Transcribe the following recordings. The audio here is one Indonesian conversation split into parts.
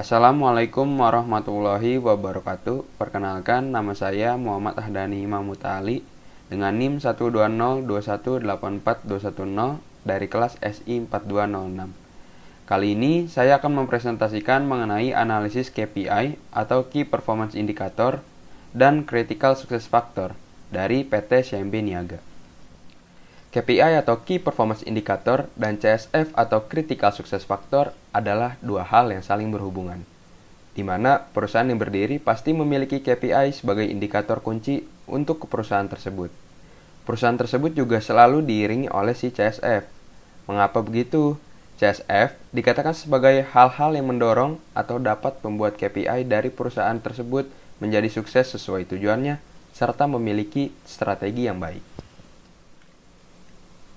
Assalamualaikum warahmatullahi wabarakatuh. Perkenalkan, nama saya Muhammad Ahdani Mahmud Ali dengan NIM 12021842110 dari kelas SI 4206. Kali ini saya akan mempresentasikan mengenai analisis KPI atau Key Performance Indicator dan Critical Success Factor dari PT CMB Niaga. KPI atau Key Performance Indicator dan CSF atau Critical Success Factor adalah dua hal yang saling berhubungan, di mana perusahaan yang berdiri pasti memiliki KPI sebagai indikator kunci untuk perusahaan tersebut. Perusahaan tersebut juga selalu diiringi oleh si CSF. Mengapa begitu? CSF dikatakan sebagai hal-hal yang mendorong atau dapat membuat KPI dari perusahaan tersebut menjadi sukses sesuai tujuannya, serta memiliki strategi yang baik.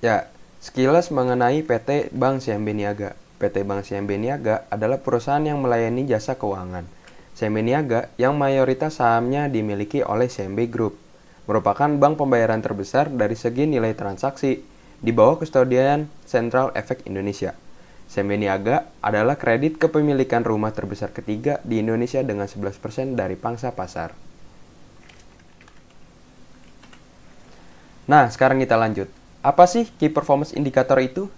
Ya, sekilas mengenai PT Bank CMB Niaga. PT Bank CMB Niaga adalah perusahaan yang melayani jasa keuangan. CMB Niaga yang mayoritas sahamnya dimiliki oleh CMB Group, merupakan bank pembayaran terbesar dari segi nilai transaksi di bawah kustodian Central Efek Indonesia. CMB Niaga adalah kredit kepemilikan rumah terbesar ketiga di Indonesia dengan 11% dari pangsa pasar. Nah, sekarang kita lanjut. Apa sih Key Performance Indicator itu?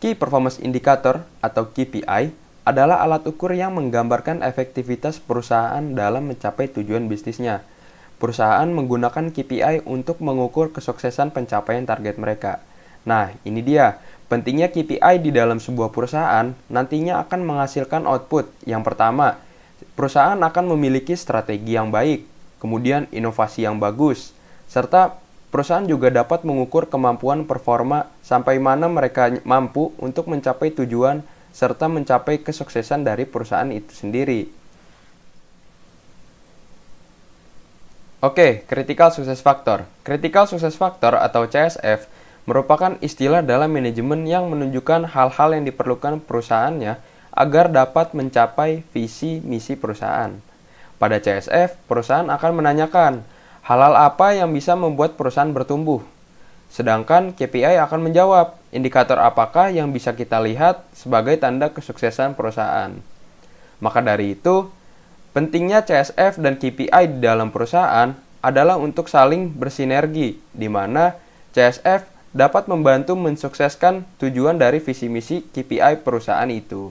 Key Performance Indicator atau KPI adalah alat ukur yang menggambarkan efektivitas perusahaan dalam mencapai tujuan bisnisnya. Perusahaan menggunakan KPI untuk mengukur kesuksesan pencapaian target mereka. Nah, ini dia. Pentingnya KPI di dalam sebuah perusahaan nantinya akan menghasilkan output. Yang pertama, perusahaan akan memiliki strategi yang baik, kemudian inovasi yang bagus, serta perusahaan juga dapat mengukur kemampuan performa sampai mana mereka mampu untuk mencapai tujuan serta mencapai kesuksesan dari perusahaan itu sendiri. Oke, Critical Success Factor. Critical Success Factor atau CSF merupakan istilah dalam manajemen yang menunjukkan hal-hal yang diperlukan perusahaannya agar dapat mencapai visi misi perusahaan. Pada CSF, perusahaan akan menanyakan hal-hal apa yang bisa membuat perusahaan bertumbuh. Sedangkan KPI akan menjawab, indikator apakah yang bisa kita lihat sebagai tanda kesuksesan perusahaan. Maka dari itu, pentingnya CSF dan KPI di dalam perusahaan adalah untuk saling bersinergi, di mana CSF dapat membantu mensukseskan tujuan dari visi misi KPI perusahaan itu.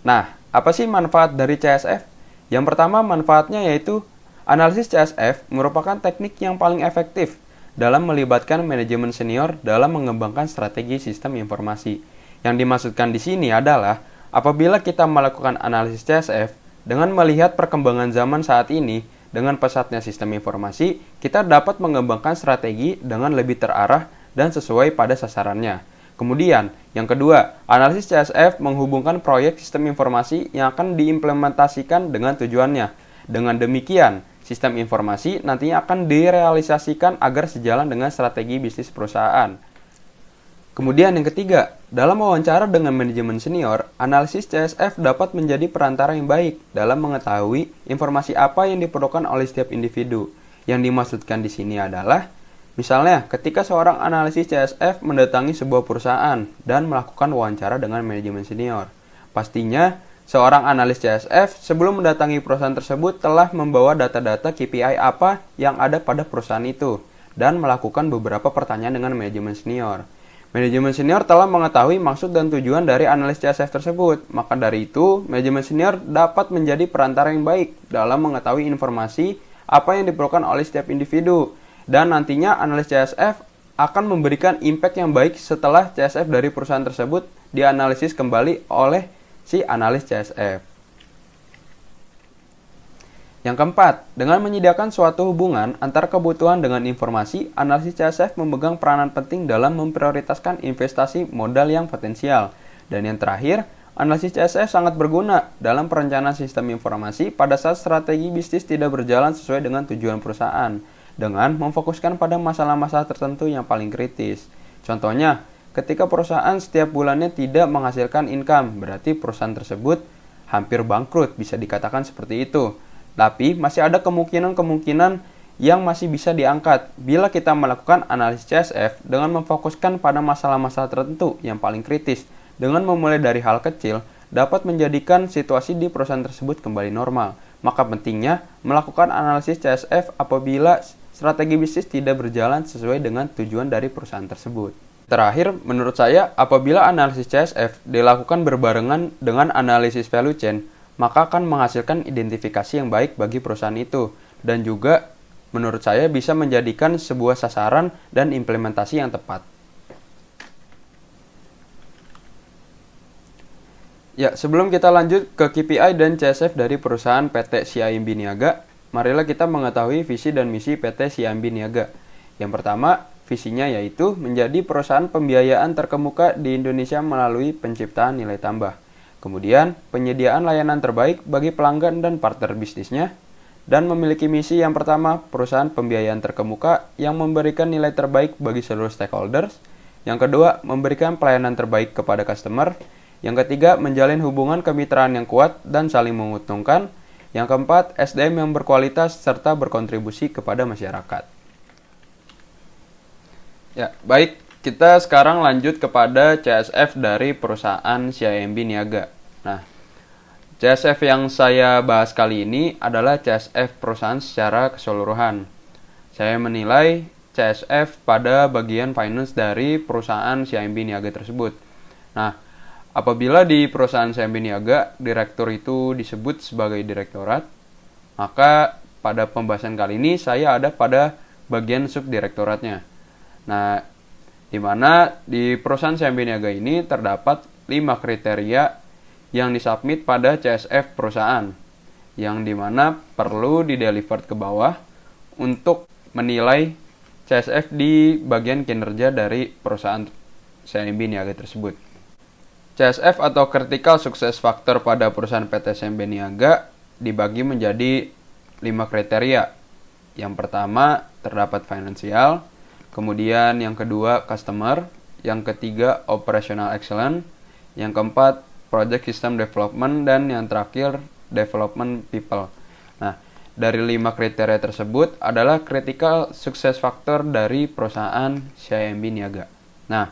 Nah, apa sih manfaat dari CSF? Yang pertama, manfaatnya yaitu analisis CSF merupakan teknik yang paling efektif dalam melibatkan manajemen senior dalam mengembangkan strategi sistem informasi. Yang dimaksudkan di sini adalah apabila kita melakukan analisis CSF dengan melihat perkembangan zaman saat ini dengan pesatnya sistem informasi, kita dapat mengembangkan strategi dengan lebih terarah dan sesuai pada sasarannya. Kemudian, yang kedua, analisis CSF menghubungkan proyek sistem informasi yang akan diimplementasikan dengan tujuannya. Dengan demikian, sistem informasi nantinya akan direalisasikan agar sejalan dengan strategi bisnis perusahaan. Kemudian yang ketiga, dalam wawancara dengan manajemen senior, analisis CSF dapat menjadi perantara yang baik dalam mengetahui informasi apa yang diperlukan oleh setiap individu. Yang dimaksudkan di sini adalah, misalnya ketika seorang analisis CSF mendatangi sebuah perusahaan dan melakukan wawancara dengan manajemen senior, pastinya seorang analis CSF sebelum mendatangi perusahaan tersebut telah membawa data-data KPI apa yang ada pada perusahaan itu dan melakukan beberapa pertanyaan dengan manajemen senior. Manajemen senior telah mengetahui maksud dan tujuan dari analis CSF tersebut. Maka dari itu, manajemen senior dapat menjadi perantara yang baik dalam mengetahui informasi apa yang diperlukan oleh setiap individu. Dan nantinya analis CSF akan memberikan impact yang baik setelah CSF dari perusahaan tersebut dianalisis kembali oleh si analis CSF. Yang keempat, dengan menyediakan suatu hubungan antara kebutuhan dengan informasi, analisis CSF memegang peranan penting dalam memprioritaskan investasi modal yang potensial. Dan yang terakhir, analisis CSF sangat berguna dalam perencanaan sistem informasi pada saat strategi bisnis tidak berjalan sesuai dengan tujuan perusahaan, dengan memfokuskan pada masalah-masalah tertentu yang paling kritis. Contohnya, ketika perusahaan setiap bulannya tidak menghasilkan income, berarti perusahaan tersebut hampir bangkrut, bisa dikatakan seperti itu. Tapi masih ada kemungkinan-kemungkinan yang masih bisa diangkat bila kita melakukan analisis CSF dengan memfokuskan pada masalah-masalah tertentu yang paling kritis, dengan memulai dari hal kecil dapat menjadikan situasi di perusahaan tersebut kembali normal. Maka pentingnya melakukan analisis CSF apabila strategi bisnis tidak berjalan sesuai dengan tujuan dari perusahaan tersebut. Terakhir, menurut saya, apabila analisis CSF dilakukan berbarengan dengan analisis value chain, maka akan menghasilkan identifikasi yang baik bagi perusahaan itu, dan juga menurut saya bisa menjadikan sebuah sasaran dan implementasi yang tepat. Ya, sebelum kita lanjut ke KPI dan CSF dari perusahaan PT CIMB Niaga, marilah kita mengetahui visi dan misi PT CIMB Niaga. Yang pertama, visinya yaitu menjadi perusahaan pembiayaan terkemuka di Indonesia melalui penciptaan nilai tambah. Kemudian, penyediaan layanan terbaik bagi pelanggan dan partner bisnisnya. Dan memiliki misi yang pertama, perusahaan pembiayaan terkemuka yang memberikan nilai terbaik bagi seluruh stakeholders. Yang kedua, memberikan pelayanan terbaik kepada customer. Yang ketiga, menjalin hubungan kemitraan yang kuat dan saling menguntungkan. Yang keempat, SDM yang berkualitas serta berkontribusi kepada masyarakat. Ya, baik, kita sekarang lanjut kepada CSF dari perusahaan CIMB Niaga. Nah, CSF yang saya bahas kali ini adalah CSF perusahaan secara keseluruhan. Saya menilai CSF pada bagian finance dari perusahaan CIMB Niaga tersebut. Nah, apabila di perusahaan CIMB Niaga, direktur itu disebut sebagai direktorat, maka pada pembahasan kali ini saya ada pada bagian subdirektoratnya. Nah, di mana di perusahaan CIMB Niaga ini terdapat 5 kriteria yang disubmit pada CSF perusahaan, yang dimana perlu dideliver ke bawah untuk menilai CSF di bagian kinerja dari perusahaan CIMB Niaga tersebut. CSF atau Critical Success Factor pada perusahaan PT CIMB Niaga dibagi menjadi 5 kriteria. Yang pertama terdapat finansial, kemudian yang kedua customer, yang ketiga operational excellence, yang keempat project system development, dan yang terakhir development people. Nah, dari 5 kriteria tersebut adalah Critical Success Factor dari perusahaan CIMB Niaga. Nah,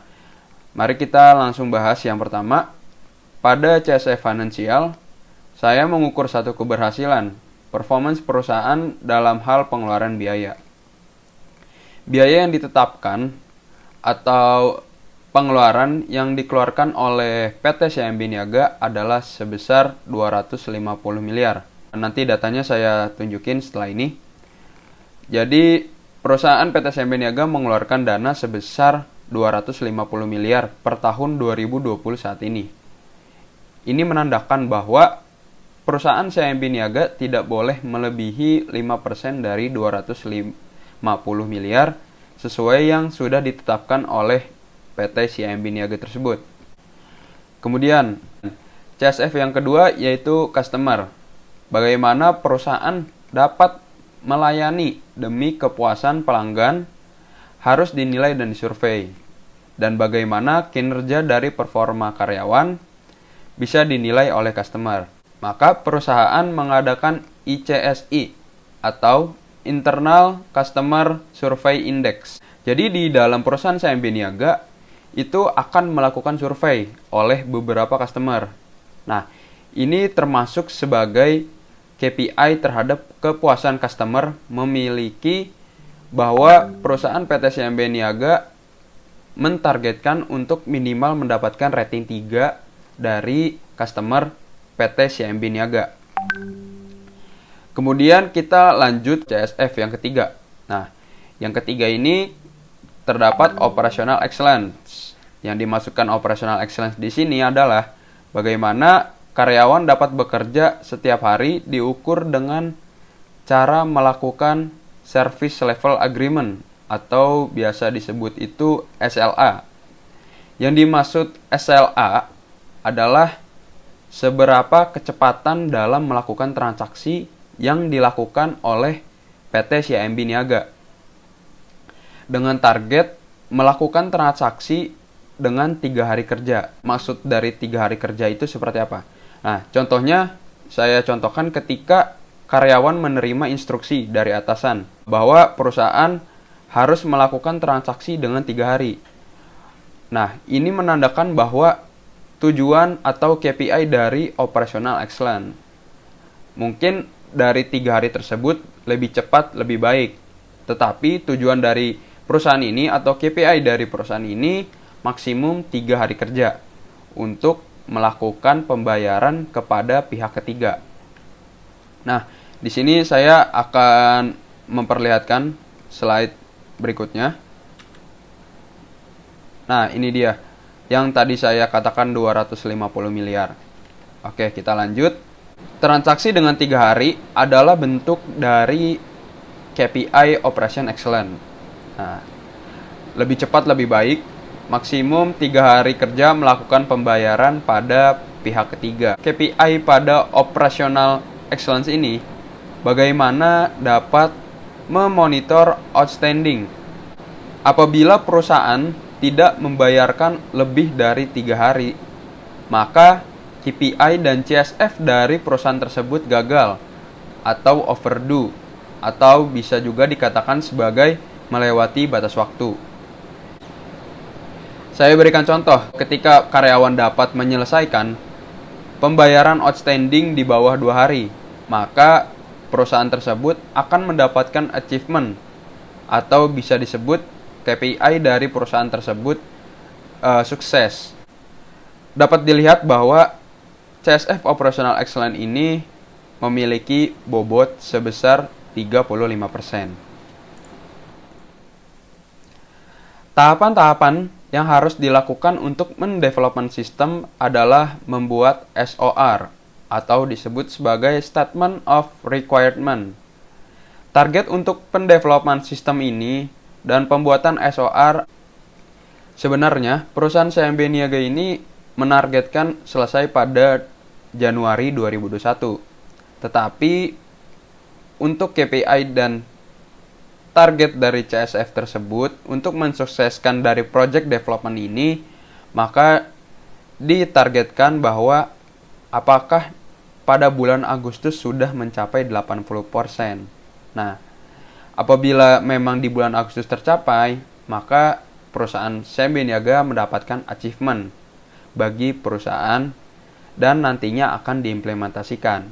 mari kita langsung bahas yang pertama. Pada CSF finansial, saya mengukur satu keberhasilan, performance perusahaan dalam hal pengeluaran biaya. Biaya yang ditetapkan atau pengeluaran yang dikeluarkan oleh PT CIMB Niaga adalah sebesar 250 miliar. Nanti datanya saya tunjukin setelah ini. Jadi, perusahaan PT CIMB Niaga mengeluarkan dana sebesar 250 miliar per tahun 2020 saat ini. Ini menandakan bahwa perusahaan CIMB Niaga tidak boleh melebihi 5% dari 250 miliar sesuai yang sudah ditetapkan oleh PT CIMB Niaga tersebut. Kemudian, CSF yang kedua yaitu customer. Bagaimana perusahaan dapat melayani demi kepuasan pelanggan harus dinilai dan disurvei. Dan bagaimana kinerja dari performa karyawan bisa dinilai oleh customer. Maka perusahaan mengadakan ICSI atau Internal Customer Survey Index. Jadi di dalam perusahaan CIMB Niaga itu akan melakukan survei oleh beberapa customer. Nah, ini termasuk sebagai KPI terhadap kepuasan customer, memiliki bahwa perusahaan PT CIMB Niaga mentargetkan untuk minimal mendapatkan rating 3 dari customer PT CIMB Niaga. Kemudian kita lanjut CSF yang ketiga. Nah, yang ketiga ini terdapat operational excellence. Yang dimasukkan operational excellence di sini adalah bagaimana karyawan dapat bekerja setiap hari diukur dengan cara melakukan service level agreement atau biasa disebut itu SLA. Yang dimaksud SLA adalah seberapa kecepatan dalam melakukan transaksi yang dilakukan oleh PT CIMB Niaga dengan target melakukan transaksi dengan 3 hari kerja. Maksud dari 3 hari kerja itu seperti apa? Nah, contohnya saya contohkan ketika karyawan menerima instruksi dari atasan bahwa perusahaan harus melakukan transaksi dengan 3 hari. Nah, ini menandakan bahwa tujuan atau KPI dari operational excellence. Mungkin dari 3 hari tersebut lebih cepat, lebih baik. Tetapi tujuan dari perusahaan ini atau KPI dari perusahaan ini maksimum 3 hari kerja untuk melakukan pembayaran kepada pihak ketiga. Nah, di sini saya akan memperlihatkan slide berikutnya. Nah, ini dia yang tadi saya katakan 250 miliar. Oke, kita lanjut. Transaksi dengan 3 hari adalah bentuk dari KPI Operation Excellence. Nah, lebih cepat lebih baik, maksimum 3 hari kerja melakukan pembayaran pada pihak ketiga. KPI pada Operational Excellence ini bagaimana dapat memonitor outstanding. Apabila perusahaan tidak membayarkan lebih dari 3 hari, maka KPI dan CSF dari perusahaan tersebut gagal atau overdue, atau bisa juga dikatakan sebagai melewati batas waktu. Saya berikan contoh, ketika karyawan dapat menyelesaikan pembayaran outstanding di bawah 2 hari, maka perusahaan tersebut akan mendapatkan achievement atau bisa disebut KPI dari perusahaan tersebut sukses. Dapat dilihat bahwa CSF Operational Excellence ini memiliki bobot sebesar 35%. Tahapan-tahapan yang harus dilakukan untuk mendevelopment sistem adalah membuat SOR atau disebut sebagai Statement of Requirement. Target untuk pendevelopment sistem ini dan pembuatan SOR, sebenarnya perusahaan CMB Niaga ini menargetkan selesai pada Januari 2021. Tetapi untuk KPI dan target dari CSF tersebut untuk mensukseskan dari project development ini, maka ditargetkan bahwa apakah pada bulan Agustus sudah mencapai 80%. Nah, apabila memang di bulan Agustus tercapai, maka perusahaan CMB Niaga mendapatkan achievement bagi perusahaan dan nantinya akan diimplementasikan.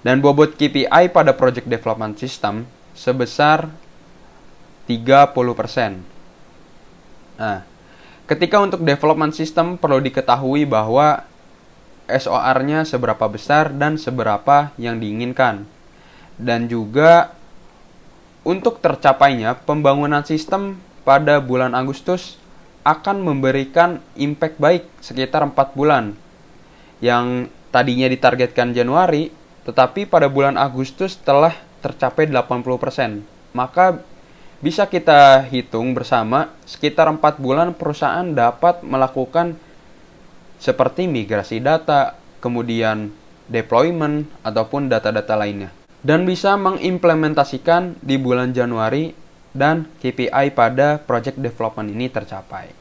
Dan bobot KPI pada project development system sebesar 30%. Nah, ketika untuk development system perlu diketahui bahwa SOR-nya seberapa besar dan seberapa yang diinginkan. Dan juga untuk tercapainya pembangunan sistem pada bulan Agustus akan memberikan impact baik sekitar 4 bulan. Yang tadinya ditargetkan Januari, tetapi pada bulan Agustus telah tercapai 80%. Maka bisa kita hitung bersama sekitar 4 bulan perusahaan dapat melakukan seperti migrasi data, kemudian deployment, ataupun data-data lainnya. Dan bisa mengimplementasikan di bulan Januari dan KPI pada project development ini tercapai.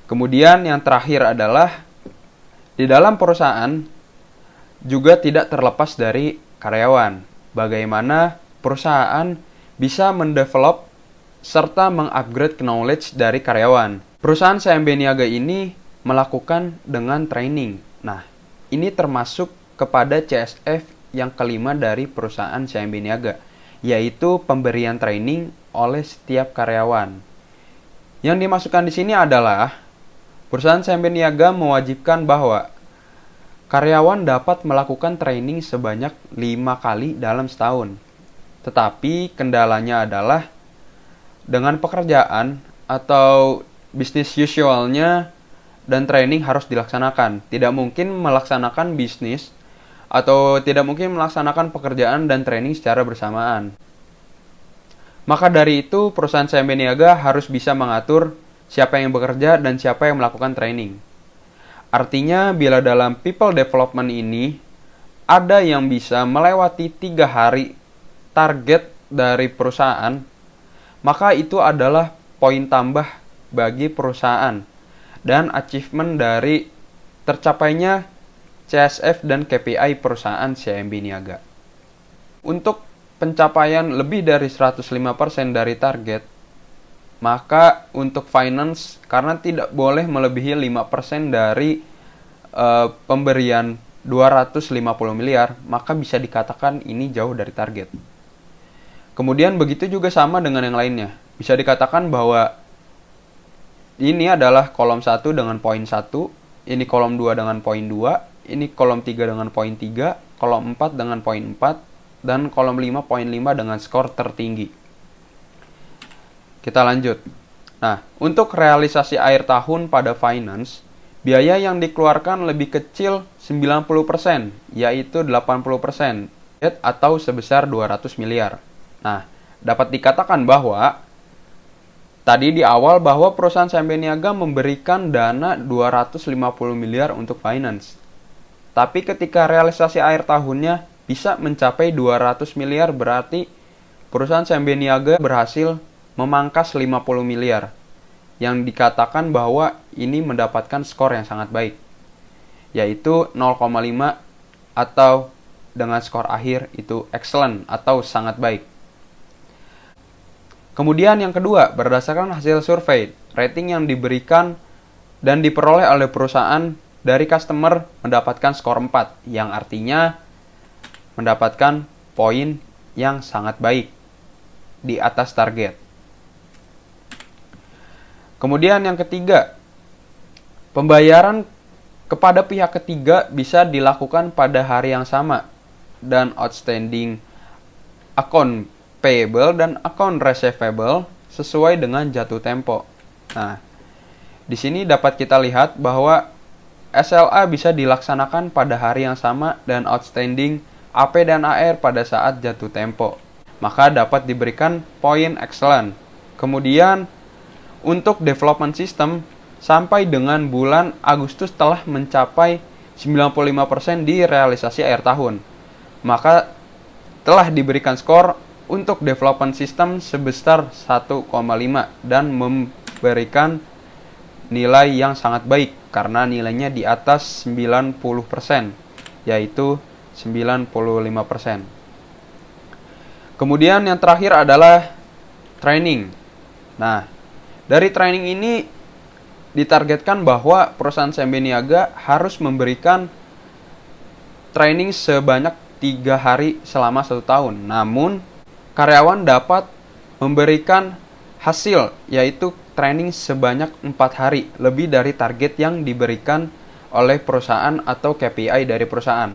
Kemudian yang terakhir adalah di dalam perusahaan juga tidak terlepas dari karyawan. Bagaimana perusahaan bisa mendevelop serta mengupgrade knowledge dari karyawan. Perusahaan CMB Niaga ini melakukan dengan training. Nah, ini termasuk kepada CSF yang kelima dari perusahaan CMB Niaga, yaitu pemberian training oleh setiap karyawan. Yang dimasukkan di sini adalah perusahaan CMB Niaga mewajibkan bahwa karyawan dapat melakukan training sebanyak 5 kali dalam setahun. Tetapi kendalanya adalah dengan pekerjaan atau business usual-nya dan training harus dilaksanakan. Tidak mungkin melaksanakan bisnis atau tidak mungkin melaksanakan pekerjaan dan training secara bersamaan. Maka dari itu, perusahaan CMB Niaga harus bisa mengatur siapa yang bekerja dan siapa yang melakukan training. Artinya, bila dalam people development ini, ada yang bisa melewati 3 hari target dari perusahaan, maka itu adalah poin tambah bagi perusahaan dan achievement dari tercapainya CSF dan KPI perusahaan CMB Niaga. Untuk pencapaian lebih dari 105% dari target, Maka untuk finance, karena tidak boleh melebihi 5% dari pemberian 250 miliar, maka bisa dikatakan ini jauh dari target. Kemudian begitu juga sama dengan yang lainnya. Bisa dikatakan bahwa ini adalah kolom 1 dengan poin 1, ini kolom 2 dengan poin 2, ini kolom 3 dengan poin 3, kolom 4 dengan poin 4, dan kolom 5 poin 5 dengan skor tertinggi. Kita lanjut. Nah, untuk realisasi akhir tahun pada finance, biaya yang dikeluarkan lebih kecil 90%, yaitu 80%, atau sebesar 200 miliar. Nah, dapat dikatakan bahwa tadi di awal bahwa perusahaan CMB Niaga memberikan dana 250 miliar untuk finance. Tapi ketika realisasi akhir tahunnya bisa mencapai 200 miliar, berarti perusahaan CMB Niaga berhasil memangkas 50 miliar. Yang dikatakan bahwa ini mendapatkan skor yang sangat baik, yaitu 0,5 atau dengan skor akhir itu excellent atau sangat baik. Kemudian yang kedua, berdasarkan hasil survei, rating yang diberikan dan diperoleh oleh perusahaan dari customer mendapatkan skor 4, yang artinya mendapatkan poin yang sangat baik di atas target. Kemudian yang ketiga, pembayaran kepada pihak ketiga bisa dilakukan pada hari yang sama dan outstanding account payable dan account receivable sesuai dengan jatuh tempo. Nah, di sini dapat kita lihat bahwa SLA bisa dilaksanakan pada hari yang sama dan outstanding AP dan AR pada saat jatuh tempo. Maka dapat diberikan poin excellent. Kemudian untuk development system sampai dengan bulan Agustus telah mencapai 95% di realisasi akhir tahun. Maka telah diberikan skor untuk development system sebesar 1,5 dan memberikan nilai yang sangat baik karena nilainya di atas 90%, yaitu 95%. Kemudian yang terakhir adalah training. Nah, dari training ini ditargetkan bahwa perusahaan CMB Niaga harus memberikan training sebanyak 3 hari selama 1 tahun. Namun, karyawan dapat memberikan hasil, yaitu training sebanyak 4 hari, lebih dari target yang diberikan oleh perusahaan atau KPI dari perusahaan.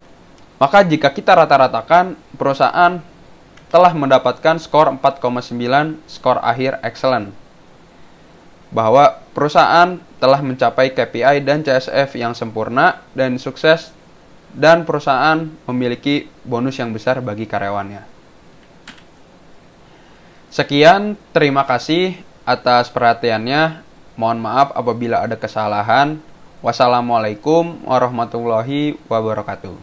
Maka jika kita rata-ratakan, perusahaan telah mendapatkan skor 4,9, skor akhir excellent. Bahwa perusahaan telah mencapai KPI dan CSF yang sempurna dan sukses, dan perusahaan memiliki bonus yang besar bagi karyawannya. Sekian, terima kasih atas perhatiannya. Mohon maaf apabila ada kesalahan. Wassalamualaikum warahmatullahi wabarakatuh.